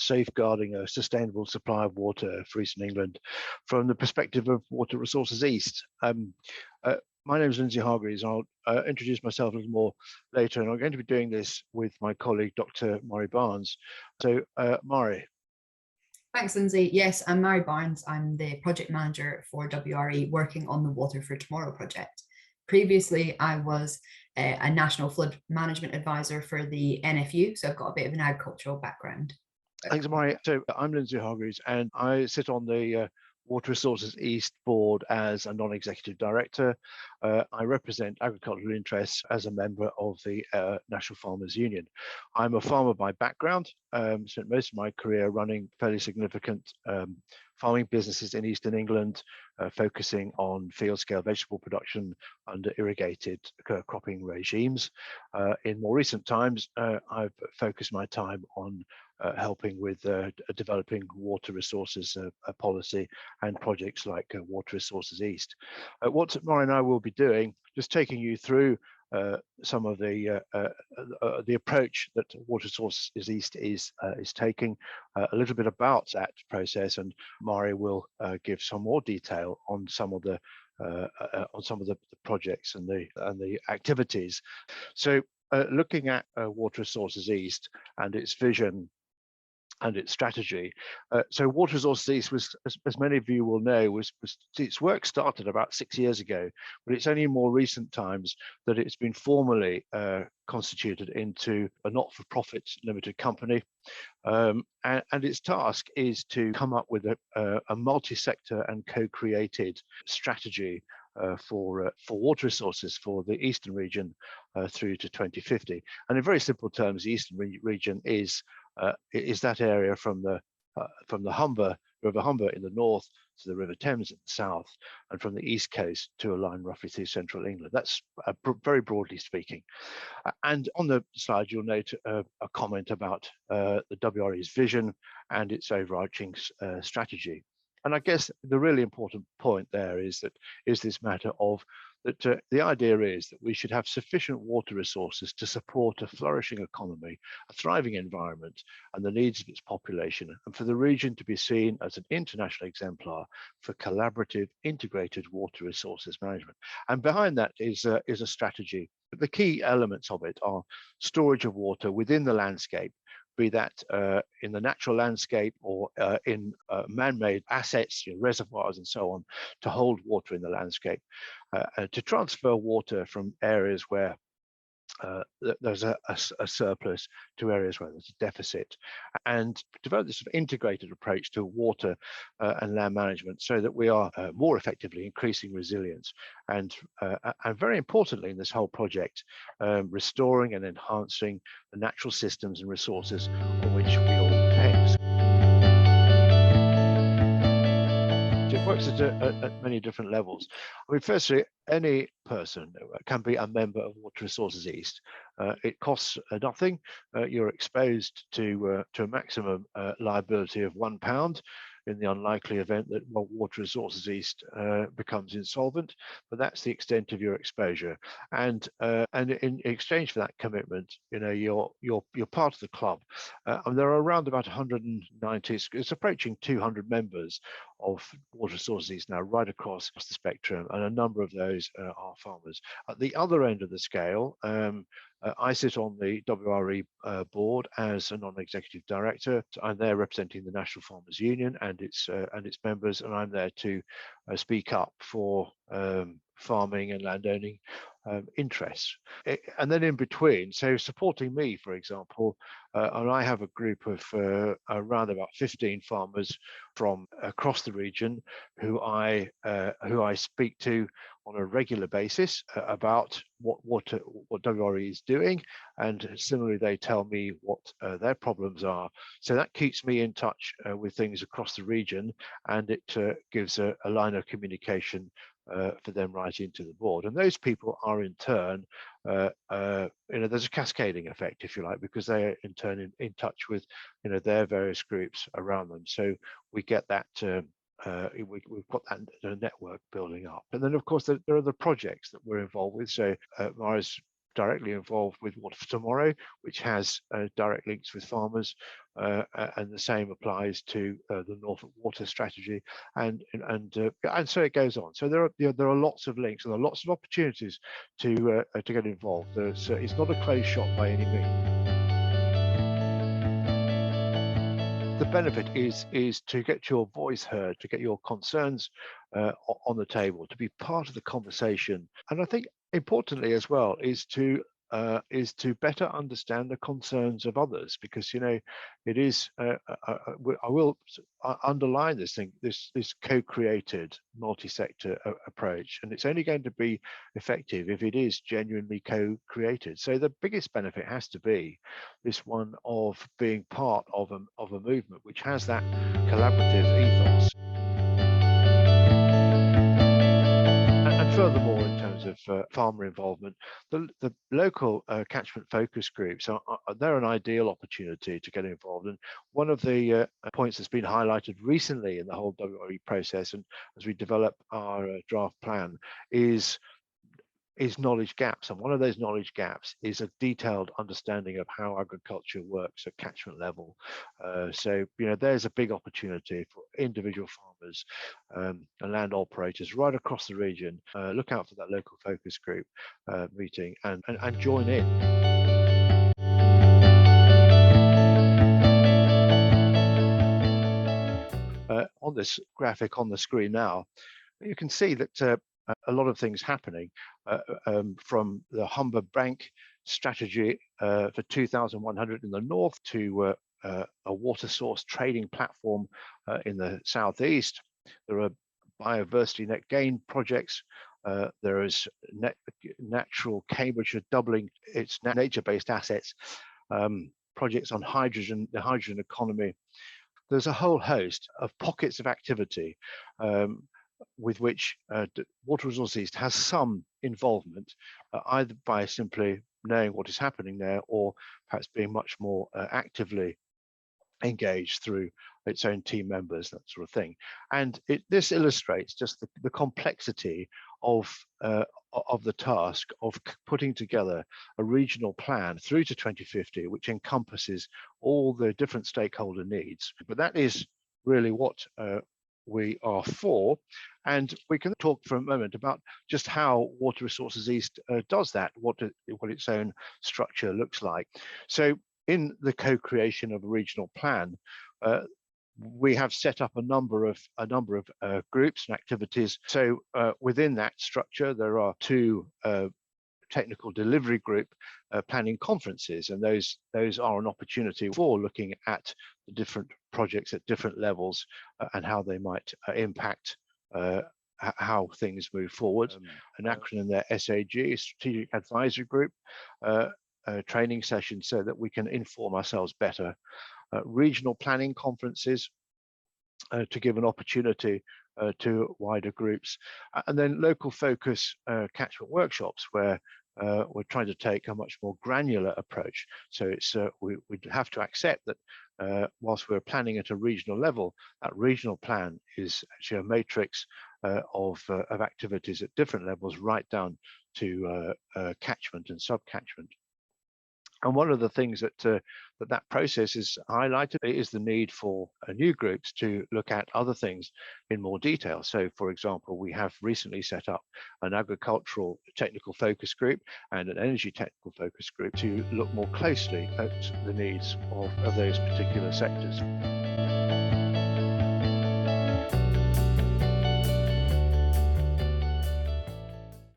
safeguarding a sustainable supply of water for Eastern England from the perspective of Water Resources East. My name is Lindsay Hargreaves. I'll introduce myself a little more later, and I'm going to be doing this with my colleague, Dr. Murray Barnes. So, Murray. Thanks, Lindsay. Yes, I'm Mary Barnes. I'm the project manager for WRE working on the Water for Tomorrow project. Previously, I was a national flood management advisor for the NFU, so I've got a bit of an agricultural background. Thanks, Murray. So I'm Lindsay Hargreaves, and I sit on the Water Resources East board as a non-executive director. I represent agricultural interests as a member of the National Farmers Union. I'm a farmer by background, spent most of my career running fairly significant farming businesses in Eastern England, focusing on field-scale vegetable production under irrigated cropping regimes. In more recent times, I've focused my time on helping with developing water resources policy and projects like Water Resources East. What Murray and I will be doing, just taking you through some of the approach that Water Resources East is taking, a little bit about that process, and Murray will give some more detail on some of the projects and the activities. So, looking at Water Resources East and its vision and its strategy. So Water Resources East was, as many of you will know, its work started about 6 years ago, but it's only in more recent times that it's been formally constituted into a not-for-profit limited company. And its task is to come up with a multi-sector and co-created strategy for water resources for the Eastern region through to 2050. And in very simple terms, the Eastern region is that area from the River Humber in the north to the River Thames in the south, and from the east coast to a line roughly through central England. That's very broadly speaking. And on the slide, you'll note a comment about the WRE's vision and its overarching strategy. And I guess the really important point there is this matter of that the idea is that we should have sufficient water resources to support a flourishing economy, a thriving environment, and the needs of its population, and for the region to be seen as an international exemplar for collaborative, integrated water resources management. And behind that is a strategy. The key elements of it are storage of water within the landscape, be that in the natural landscape or in man-made assets, reservoirs and so on, to hold water in the landscape, to transfer water from areas where there's a surplus to areas where there's a deficit, and develop this sort of integrated approach to water and land management so that we are more effectively increasing resilience and very importantly in this whole project, restoring and enhancing the natural systems and resources on which we all depend. It works at many different levels. I mean, firstly, any person can be a member of Water Resources East. It costs nothing. You're exposed to a maximum liability of £1 in the unlikely event that Water Resources East becomes insolvent, but that's the extent of your exposure. And in exchange for that commitment, you're part of the club. And there are around about 190, it's approaching 200 members of Water Resources East now, right across the spectrum, and a number of those are farmers. At the other end of the scale, I sit on the WRE board as a non-executive director. I'm there representing the National Farmers Union and its members, and I'm there to speak up for farming and landowning interests. And then in between, so supporting me, for example, and I have a group of around about 15 farmers from across the region who I speak to on a regular basis about what WRE is doing, and similarly they tell me what their problems are. So that keeps me in touch with things across the region, and it gives a line of communication for them right into the board. And those people are in turn, there's a cascading effect, if you like, because they are in turn in touch with their various groups around them. So we get that. We've got that network building up. And then, of course, there are the projects that we're involved with. So Mara's directly involved with Water for Tomorrow, which has direct links with farmers, and the same applies to the Norfolk Water Strategy, and so it goes on. So there are lots of links and there are lots of opportunities to get involved. It's not a closed shop by any means. The benefit is to get your voice heard, to get your concerns on the table, to be part of the conversation. And I think importantly as well is to better understand the concerns of others, because it is I will underline this thing, this co-created multi-sector approach, and it's only going to be effective if it is genuinely co-created. So the biggest benefit has to be this one of being part of a movement which has that collaborative ethos. And furthermore, in terms of farmer involvement, the local catchment focus groups they're an ideal opportunity to get involved. And one of the points that's been highlighted recently in the whole WRE process, and as we develop our draft plan, is knowledge gaps. And one of those knowledge gaps is a detailed understanding of how agriculture works at catchment level. So there's a big opportunity for individual farmers and land operators right across the region. Look out for that local focus group meeting and join in. On this graphic on the screen now, you can see that a lot of things happening from the Humber Bank strategy for 2,100 in the north to a water source trading platform in the southeast. There are biodiversity net gain projects. There is natural Cambridgeshire doubling its nature-based assets, projects on hydrogen, the hydrogen economy. There's a whole host of pockets of activity with which Water Resources East has some involvement, either by simply knowing what is happening there, or perhaps being much more actively engaged through its own team members, that sort of thing. And this illustrates just the complexity of the task of putting together a regional plan through to 2050, which encompasses all the different stakeholder needs. But that is really what we are for, and we can talk for a moment about just how Water Resources East does that, what its own structure looks like. So in the co-creation of a regional plan, we have set up a number of groups and activities. So within that structure, there are two technical delivery group planning conferences, and those are an opportunity for looking at the different projects at different levels and how they might impact how things move forward. An acronym there, SAG, Strategic Advisory Group, training sessions so that we can inform ourselves better. Regional planning conferences to give an opportunity to wider groups, and then local focus catchment workshops where we're trying to take a much more granular approach. So it's we have to accept that whilst we're planning at a regional level, that regional plan is actually a matrix of activities at different levels, right down to catchment and subcatchment. And one of the things that process is highlighted is the need for new groups to look at other things in more detail. So, for example, we have recently set up an agricultural technical focus group and an energy technical focus group to look more closely at the needs of those particular sectors.